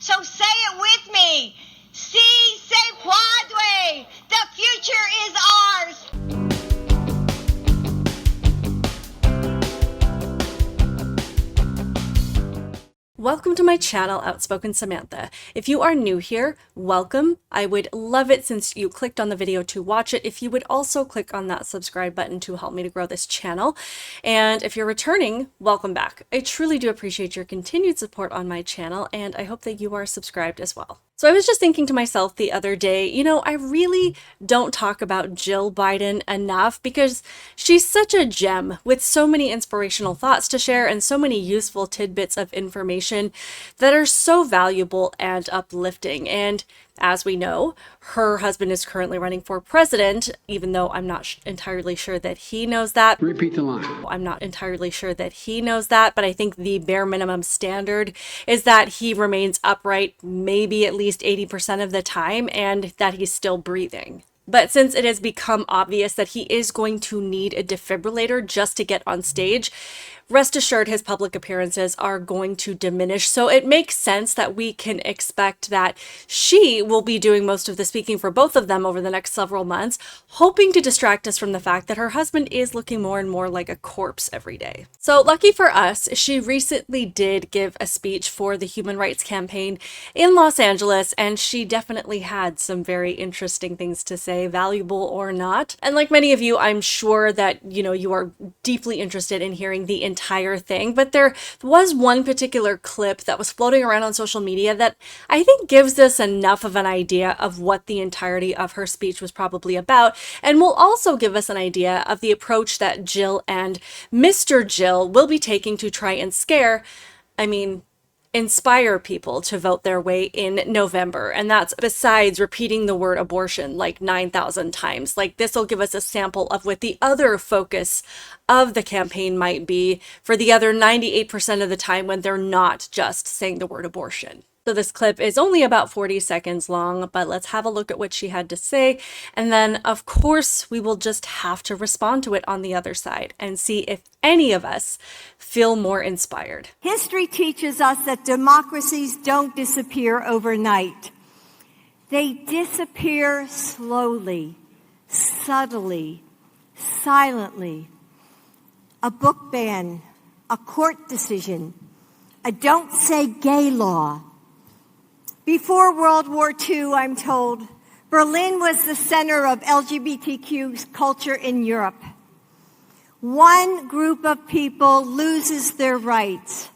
So say it with me. Si se puede. The future is ours. Welcome to my channel, Outspoken Samantha. If you are new here, welcome. I would love it since you clicked on the video to watch it if you would also click on that subscribe button to help me to grow this channel. And if you're returning, welcome back. I truly do appreciate your continued support on my channel, and I hope that you are subscribed as well. So I was just thinking to myself the other day, I really don't talk about Jill Biden enough because she's such a gem with so many inspirational thoughts to share and so many useful tidbits of information that are so valuable and uplifting. And as we know, her husband is currently running for president, even though I'm not entirely sure that he knows that. Repeat the line. I'm not entirely sure that he knows that, but I think the bare minimum standard is that he remains upright maybe at least 80% of the time and that he's still breathing. But since it has become obvious that he is going to need a defibrillator just to get on stage, rest assured his public appearances are going to diminish. So it makes sense that we can expect that she will be doing most of the speaking for both of them over the next several months, hoping to distract us from the fact that her husband is looking more and more like a corpse every day. So lucky for us, she recently did give a speech for the Human Rights Campaign in Los Angeles, and she definitely had some very interesting things to say, valuable or not. And like many of you, I'm sure that, you are deeply interested in hearing the entire thing, but there was one particular clip that was floating around on social media that I think gives us enough of an idea of what the entirety of her speech was probably about, and will also give us an idea of the approach that Jill and Mr. Jill will be taking to try and inspire people to vote their way in November. And that's besides repeating the word abortion like 9,000 times. Like, this will give us a sample of what the other focus of the campaign might be for the other 98% of the time when they're not just saying the word abortion. So this clip is only about 40 seconds long, but let's have a look at what she had to say. And then, of course, we will just have to respond to it on the other side and see if any of us feel more inspired. History teaches us that democracies don't disappear overnight. They disappear slowly, subtly, silently. A book ban, a court decision, a don't say gay law. Before World War II, I'm told, Berlin was the center of LGBTQ culture in Europe. One group of people loses their rights,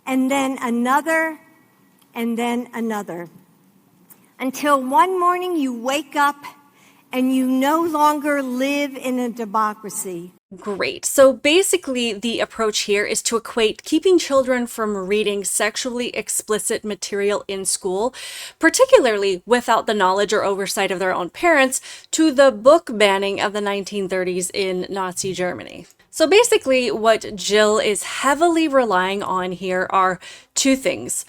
and then another, and then another. Until one morning you wake up and you no longer live in a democracy. Great. So basically, the approach here is to equate keeping children from reading sexually explicit material in school, particularly without the knowledge or oversight of their own parents, to the book banning of the 1930s in Nazi Germany. So basically, what Jill is heavily relying on here are two things: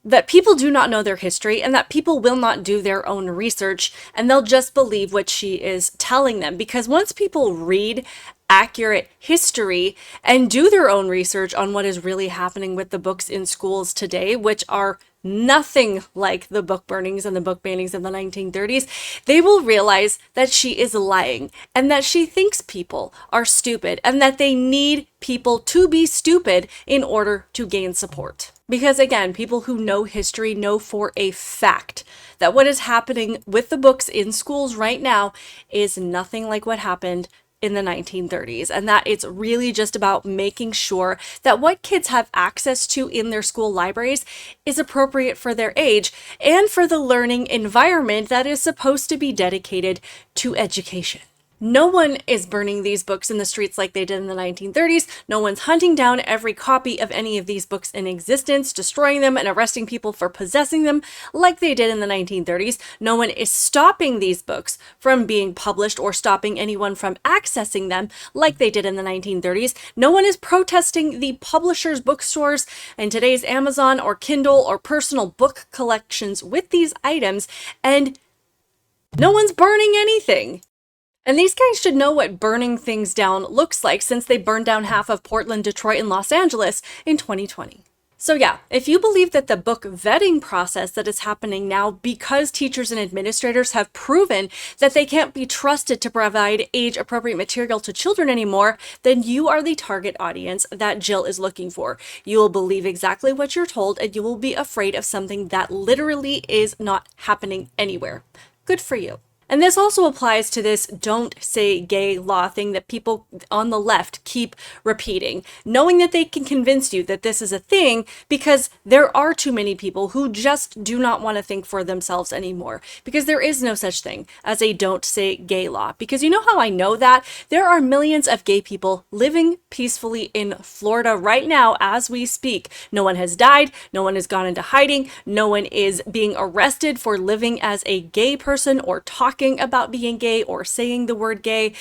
that people do not know their history and that people will not do their own research, and they'll just believe what she is telling them. Because once people read accurate history and do their own research on what is really happening with the books in schools today, which are nothing like the book burnings and the book bannings of the 1930s, they will realize that she is lying and that she thinks people are stupid and that they need people to be stupid in order to gain support. Because again, people who know history know for a fact that what is happening with the books in schools right now is nothing like what happened in the 1930s, and that it's really just about making sure that what kids have access to in their school libraries is appropriate for their age and for the learning environment that is supposed to be dedicated to education. No one is burning these books in the streets like they did in the 1930s. No one's hunting down every copy of any of these books in existence, destroying them and arresting people for possessing them like they did in the 1930s. No one is stopping these books from being published or stopping anyone from accessing them like they did in the 1930s. No one is protesting the publishers' bookstores and today's Amazon or Kindle or personal book collections with these items, and no one's burning anything. And these guys should know what burning things down looks like, since they burned down half of Portland, Detroit, and Los Angeles in 2020. So yeah, if you believe that the book vetting process that is happening now because teachers and administrators have proven that they can't be trusted to provide age-appropriate material to children anymore, then you are the target audience that Jill is looking for. You will believe exactly what you're told, and you will be afraid of something that literally is not happening anywhere. Good for you. And this also applies to this don't say gay law thing that people on the left keep repeating, knowing that they can convince you that this is a thing because there are too many people who just do not want to think for themselves anymore, because there is no such thing as a don't say gay law. Because you know how I know that? There are millions of gay people living peacefully in Florida right now as we speak. No one has died, no one has gone into hiding, no one is being arrested for living as a gay person or talking about being gay or saying the word gay.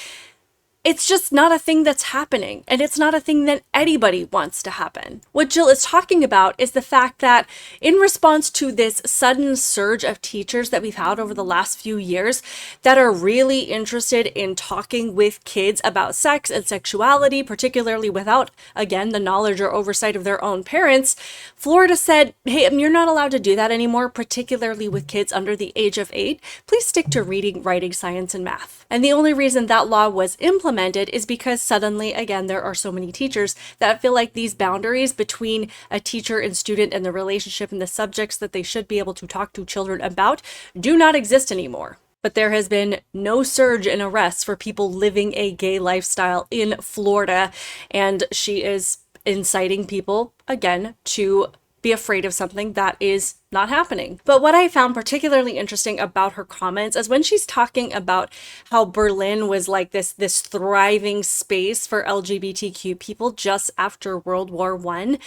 It's just not a thing that's happening, and it's not a thing that anybody wants to happen. What Jill is talking about is the fact that in response to this sudden surge of teachers that we've had over the last few years that are really interested in talking with kids about sex and sexuality, particularly without, again, the knowledge or oversight of their own parents, Florida said, hey, you're not allowed to do that anymore, particularly with kids under the age of 8. Please stick to reading, writing, science, and math. And the only reason that law was implemented is because suddenly, again, there are so many teachers that feel like these boundaries between a teacher and student and the relationship and the subjects that they should be able to talk to children about do not exist anymore. But there has been no surge in arrests for people living a gay lifestyle in Florida, and she is inciting people, again, to be afraid of something that is not happening. But what I found particularly interesting about her comments is when she's talking about how Berlin was like this thriving space for LGBTQ people just after World War I.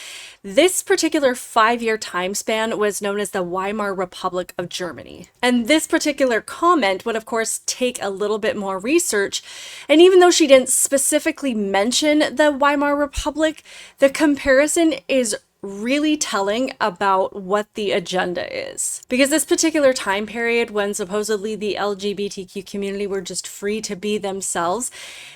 This particular 5-year time span was known as the Weimar Republic of Germany. And this particular comment would, of course, take a little bit more research. And even though she didn't specifically mention the Weimar Republic, the comparison is really telling about what the agenda is. Because this particular time period when supposedly the LGBTQ community were just free to be themselves,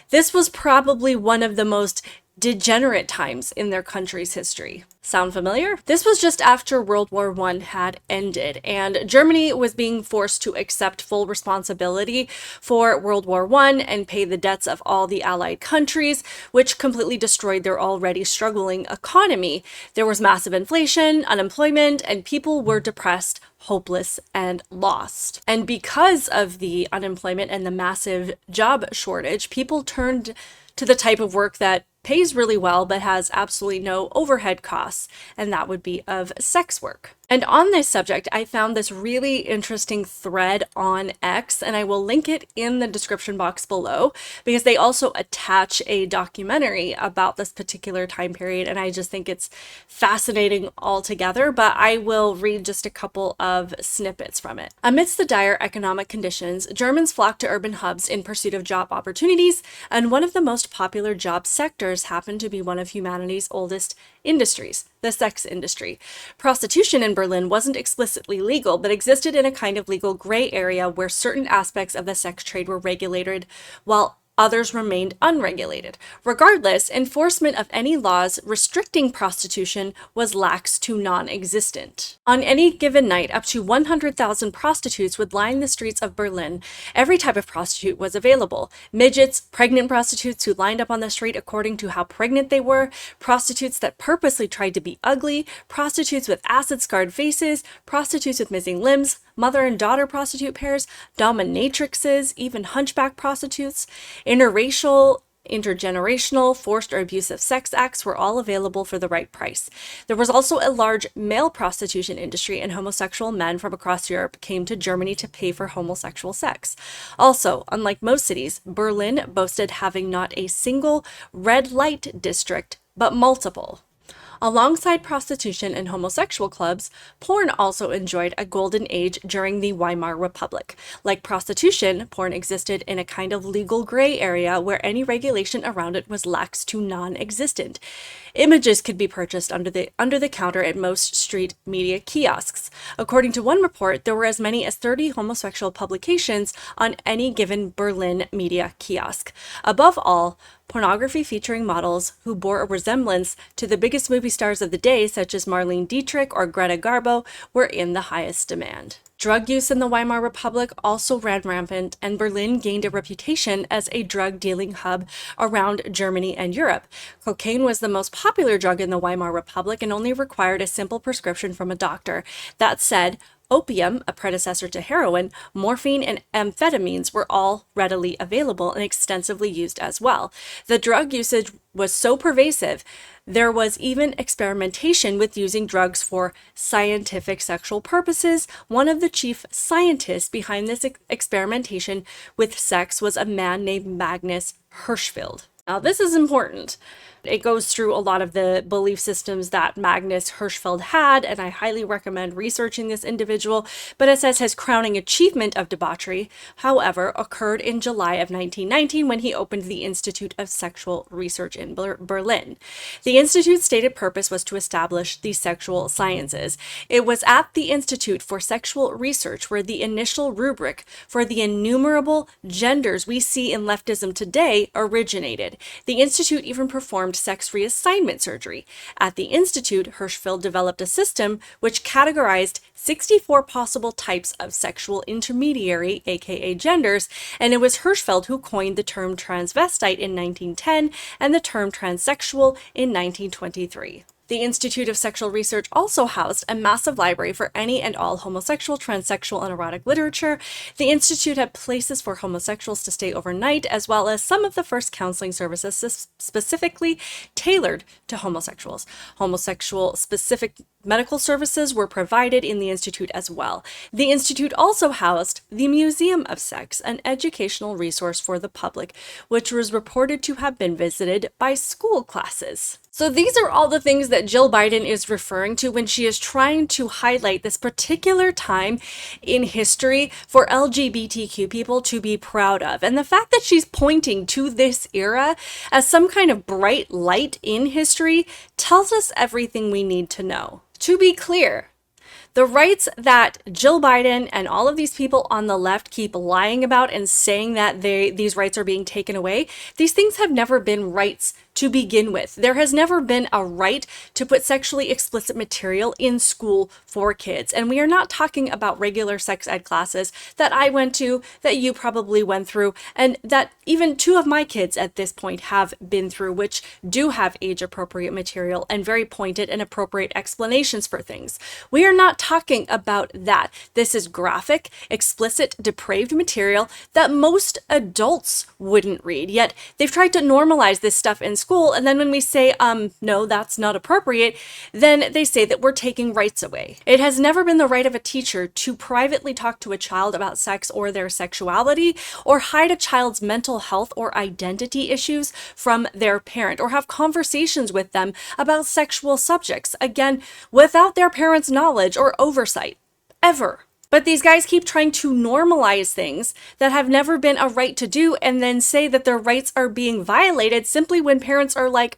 this was probably one of the most degenerate times in their country's history. Sound familiar? This was just after World War I had ended, and Germany was being forced to accept full responsibility for World War I and pay the debts of all the Allied countries, which completely destroyed their already struggling economy. There was massive inflation, unemployment, and people were depressed, hopeless, and lost. And because of the unemployment and the massive job shortage, people turned to the type of work that pays really well but has absolutely no overhead costs, and that would be of sex work. And on this subject, I found this really interesting thread on X, and I will link it in the description box below because they also attach a documentary about this particular time period, and I just think it's fascinating altogether, but I will read just a couple of snippets from it. Amidst the dire economic conditions, Germans flocked to urban hubs in pursuit of job opportunities, and one of the most popular job sectors happened to be one of humanity's oldest industries, the sex industry. Prostitution in Berlin wasn't explicitly legal, but existed in a kind of legal gray area where certain aspects of the sex trade were regulated while others remained unregulated. Regardless, enforcement of any laws restricting prostitution was lax to non-existent. On any given night, up to 100,000 prostitutes would line the streets of Berlin. Every type of prostitute was available. Midgets, pregnant prostitutes who lined up on the street according to how pregnant they were, prostitutes that purposely tried to be ugly, prostitutes with acid-scarred faces, prostitutes with missing limbs, mother and daughter prostitute pairs, dominatrixes, even hunchback prostitutes. Interracial, intergenerational, forced or abusive sex acts were all available for the right price. There was also a large male prostitution industry, and homosexual men from across Europe came to Germany to pay for homosexual sex. Also, unlike most cities, Berlin boasted having not a single red light district, but multiple. Alongside prostitution and homosexual clubs, porn also enjoyed a golden age during the Weimar Republic. Like prostitution, porn existed in a kind of legal gray area where any regulation around it was lax to non-existent. Images could be purchased under the counter at most street media kiosks. According to one report, there were as many as 30 homosexual publications on any given Berlin media kiosk. Above all, pornography featuring models who bore a resemblance to the biggest movie stars of the day, such as Marlene Dietrich or Greta Garbo, were in the highest demand. Drug use in the Weimar Republic also ran rampant, and Berlin gained a reputation as a drug-dealing hub around Germany and Europe. Cocaine was the most popular drug in the Weimar Republic and only required a simple prescription from a doctor. That said, opium, a predecessor to heroin, morphine, and amphetamines were all readily available and extensively used as well. The drug usage was so pervasive, there was even experimentation with using drugs for scientific sexual purposes. One of the chief scientists behind this experimentation with sex was a man named Magnus Hirschfeld. Now, this is important. It goes through a lot of the belief systems that Magnus Hirschfeld had, and I highly recommend researching this individual. But it says his crowning achievement of debauchery, however, occurred in July of 1919 when he opened the Institute of Sexual Research in Berlin. The institute's stated purpose was to establish the sexual sciences. It was at the Institute for Sexual Research where the initial rubric for the innumerable genders we see in leftism today originated. The institute even performed sex reassignment surgery. At the Institute, Hirschfeld developed a system which categorized 64 possible types of sexual intermediary, aka genders, and it was Hirschfeld who coined the term transvestite in 1910 and the term transsexual in 1923. The Institute of Sexual Research also housed a massive library for any and all homosexual, transsexual, and erotic literature. The Institute had places for homosexuals to stay overnight, as well as some of the first counseling services specifically tailored to homosexuals. Homosexual-specific medical services were provided in the Institute as well. The Institute also housed the Museum of Sex, an educational resource for the public, which was reported to have been visited by school classes. So these are all the things that Jill Biden is referring to when she is trying to highlight this particular time in history for LGBTQ people to be proud of. And the fact that she's pointing to this era as some kind of bright light in history tells us everything we need to know. To be clear, the rights that Jill Biden and all of these people on the left keep lying about and saying that these rights are being taken away, these things have never been rights to begin with. There has never been a right to put sexually explicit material in school for kids. And we are not talking about regular sex ed classes that I went to, that you probably went through, and that even two of my kids at this point have been through, which do have age-appropriate material and very pointed and appropriate explanations for things. We are not talking about that. This is graphic, explicit, depraved material that most adults wouldn't read. Yet they've tried to normalize this stuff in school, and then when we say, no, that's not appropriate, then they say that we're taking rights away. It has never been the right of a teacher to privately talk to a child about sex or their sexuality, or hide a child's mental health or identity issues from their parent, or have conversations with them about sexual subjects, again, without their parents' knowledge or oversight, ever. But these guys keep trying to normalize things that have never been a right to do, and then say that their rights are being violated simply when parents are like,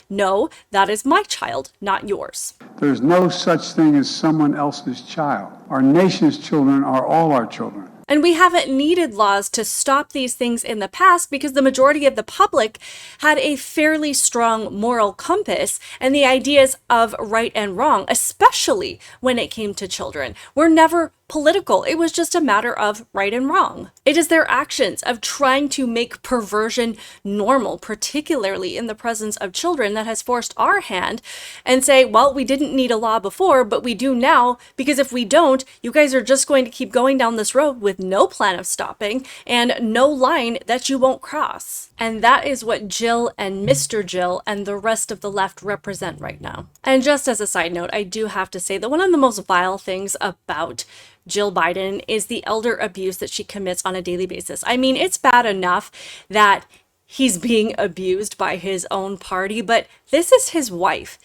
no, that is my child, not yours. There's no such thing as someone else's child. Our nation's children are all our children. And we haven't needed laws to stop these things in the past because the majority of the public had a fairly strong moral compass and the ideas of right and wrong, especially when it came to children, were never political. It was just a matter of right and wrong. It is their actions of trying to make perversion normal, particularly in the presence of children, that has forced our hand and say, well, we didn't need a law before, but we do now, because if we don't, you guys are just going to keep going down this road with no plan of stopping and no line that you won't cross. And that is what Jill and Mr. Jill and the rest of the left represent right now. And just as a side note, I do have to say that one of the most vile things about Jill Biden is the elder abuse that she commits on a daily basis. I mean, it's bad enough that he's being abused by his own party, but this is his wife.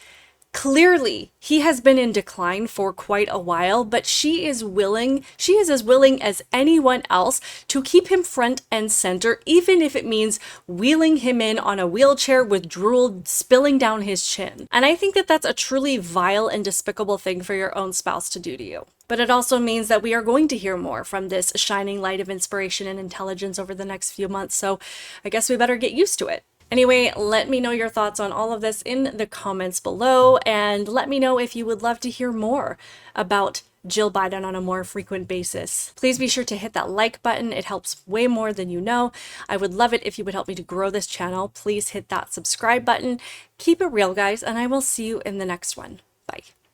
Clearly, he has been in decline for quite a while, but she is as willing as anyone else to keep him front and center, even if it means wheeling him in on a wheelchair with drool spilling down his chin. And I think that that's a truly vile and despicable thing for your own spouse to do to you. But it also means that we are going to hear more from this shining light of inspiration and intelligence over the next few months, so I guess we better get used to it. Anyway, let me know your thoughts on all of this in the comments below, and let me know if you would love to hear more about Jill Biden on a more frequent basis. Please be sure to hit that like button. It helps way more than you know. I would love it if you would help me to grow this channel. Please hit that subscribe button. Keep it real, guys, and I will see you in the next one. Bye.